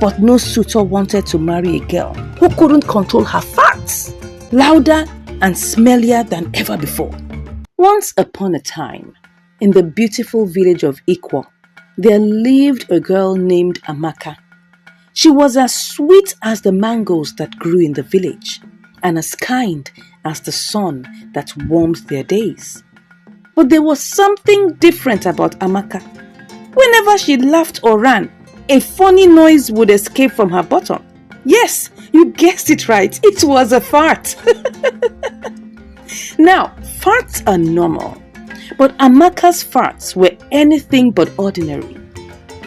But no suitor wanted to marry a girl who couldn't control her farts, louder and smellier than ever before. Once upon a time, in the beautiful village of Ikwo, there lived a girl named Amaka. She was as sweet as the mangoes that grew in the village, and as kind as the sun that warmed their days. But there was something different about Amaka. Whenever she laughed or ran, a funny noise would escape from her bottom. Yes, you guessed it right, it was a fart. Now, farts are normal, but Amaka's farts were anything but ordinary.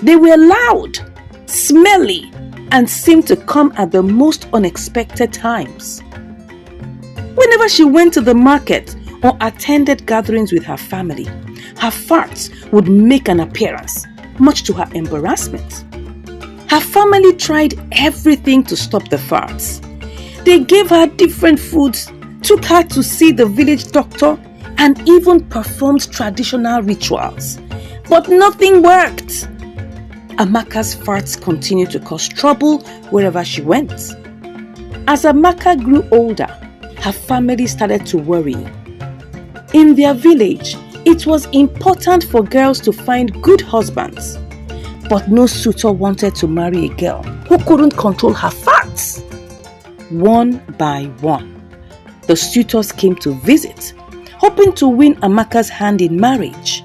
They were loud, smelly, and seemed to come at the most unexpected times. Whenever she went to the market or attended gatherings with her family, her farts would make an appearance, much to her embarrassment. Her family tried everything to stop the farts. They gave her different foods, took her to see the village doctor, and even performed traditional rituals. But nothing worked. Amaka's farts continued to cause trouble wherever she went. As Amaka grew older, her family started to worry. In their village, it was important for girls to find good husbands. But no suitor wanted to marry a girl who couldn't control her farts. One by one, the suitors came to visit, hoping to win Amaka's hand in marriage.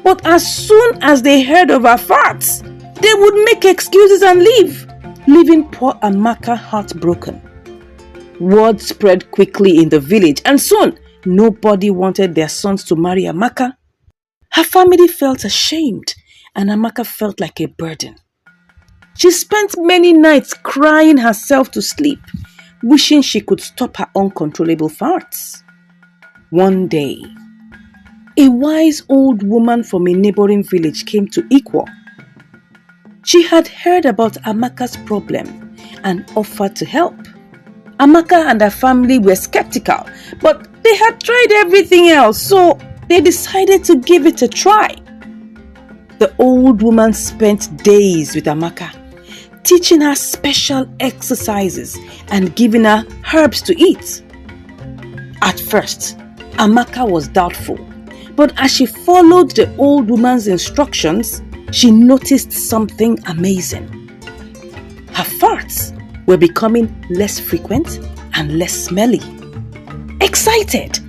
But as soon as they heard of her farts, they would make excuses and leave, leaving poor Amaka heartbroken. Word spread quickly in the village, and soon nobody wanted their sons to marry Amaka. Her family felt ashamed, and Amaka felt like a burden. She spent many nights crying herself to sleep, wishing she could stop her uncontrollable farts. One day, a wise old woman from a neighboring village came to Ikwo. She had heard about Amaka's problem and offered to help. Amaka and her family were skeptical, but they had tried everything else, so they decided to give it a try. The old woman spent days with Amaka, teaching her special exercises and giving her herbs to eat. At first, Amaka was doubtful, but as she followed the old woman's instructions, she noticed something amazing. Her farts were becoming less frequent and less smelly. Excited,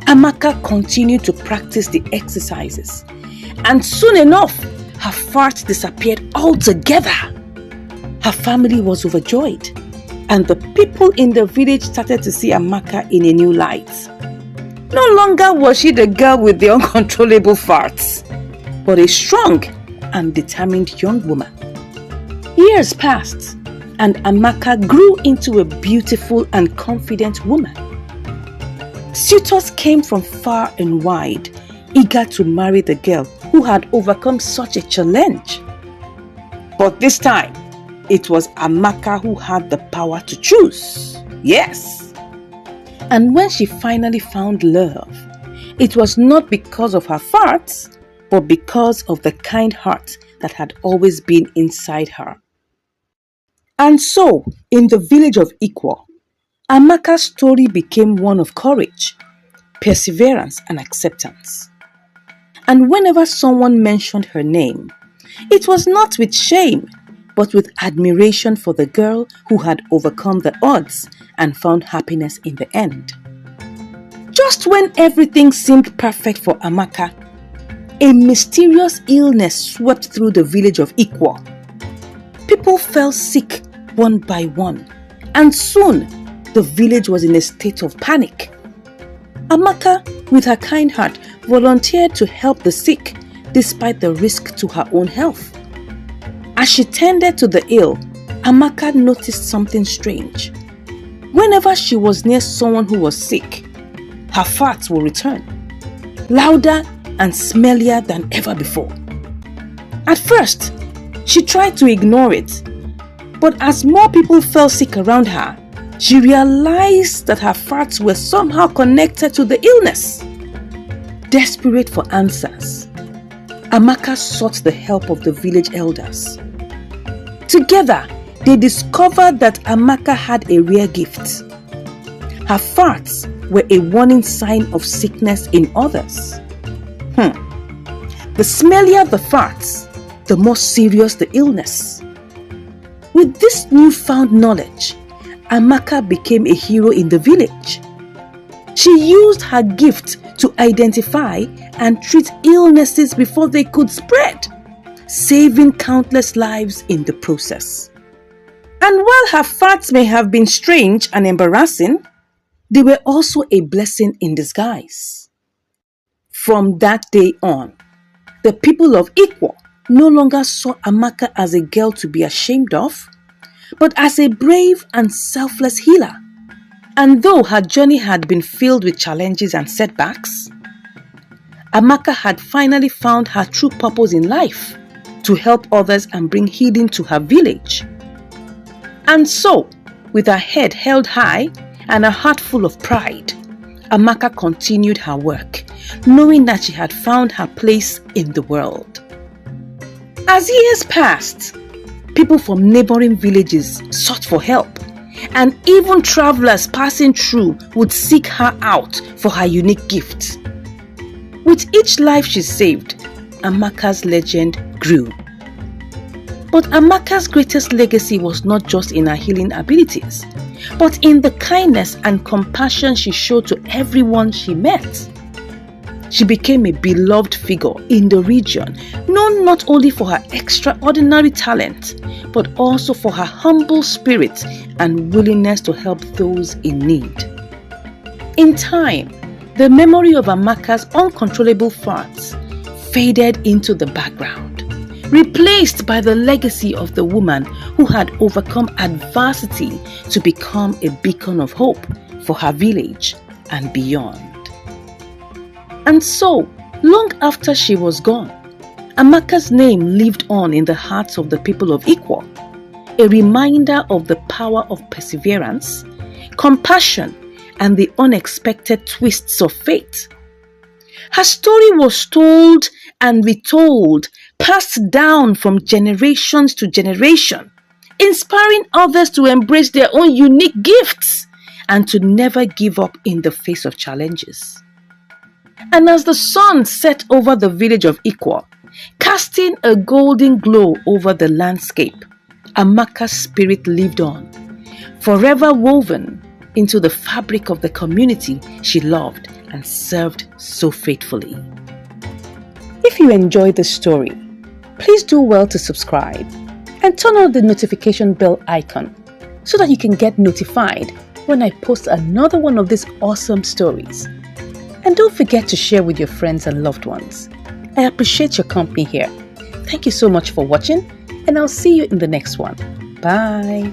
Amaka continued to practice the exercises, and soon enough, her farts disappeared altogether. Her family was overjoyed, and the people in the village started to see Amaka in a new light. No longer was she the girl with the uncontrollable farts, but a strong and determined young woman. Years passed, and Amaka grew into a beautiful and confident woman. Suitors came from far and wide, eager to marry the girl who had overcome such a challenge. But this time, it was Amaka who had the power to choose. Yes! And when she finally found love, it was not because of her farts, but because of the kind heart that had always been inside her. And so, in the village of Ikwo, Amaka's story became one of courage, perseverance, and acceptance. And whenever someone mentioned her name, it was not with shame, but with admiration for the girl who had overcome the odds and found happiness in the end. Just when everything seemed perfect for Amaka, a mysterious illness swept through the village of Ikwo. People fell sick one by one, and soon the village was in a state of panic. Amaka, with her kind heart, volunteered to help the sick despite the risk to her own health. As she tended to the ill, Amaka noticed something strange. Whenever she was near someone who was sick, her farts would return, louder and smellier than ever before. At first, she tried to ignore it, but as more people fell sick around her, she realized that her farts were somehow connected to the illness. Desperate for answers, Amaka sought the help of the village elders. Together, they discovered that Amaka had a rare gift. Her farts were a warning sign of sickness in others. The smellier the farts, the more serious the illness. With this newfound knowledge, Amaka became a hero in the village. She used her gift to identify and treat illnesses before they could spread, saving countless lives in the process. And while her farts may have been strange and embarrassing, they were also a blessing in disguise. From that day on, the people of Ikwo no longer saw Amaka as a girl to be ashamed of, but as a brave and selfless healer. And though her journey had been filled with challenges and setbacks, Amaka had finally found her true purpose in life, to help others and bring healing to her village. And so, with her head held high and a heart full of pride, Amaka continued her work, knowing that she had found her place in the world. As years passed, people from neighboring villages sought for help, and even travelers passing through would seek her out for her unique gift. With each life she saved, Amaka's legend grew. But Amaka's greatest legacy was not just in her healing abilities, but in the kindness and compassion she showed to everyone she met. She became a beloved figure in the region, known not only for her extraordinary talent, but also for her humble spirit and willingness to help those in need. In time, the memory of Amaka's uncontrollable farts faded into the background, replaced by the legacy of the woman who had overcome adversity to become a beacon of hope for her village and beyond. And so, long after she was gone, Amaka's name lived on in the hearts of the people of Ikwo, a reminder of the power of perseverance, compassion, and the unexpected twists of fate. Her story was told and retold, passed down from generations to generation, inspiring others to embrace their own unique gifts and to never give up in the face of challenges. And as the sun set over the village of Ikwo, casting a golden glow over the landscape, Amaka's spirit lived on, forever woven into the fabric of the community she loved and served so faithfully. If you enjoyed this story, please do well to subscribe and turn on the notification bell icon so that you can get notified when I post another one of these awesome stories. And don't forget to share with your friends and loved ones. I appreciate your company here. Thank you so much for watching, and I'll see you in the next one. Bye.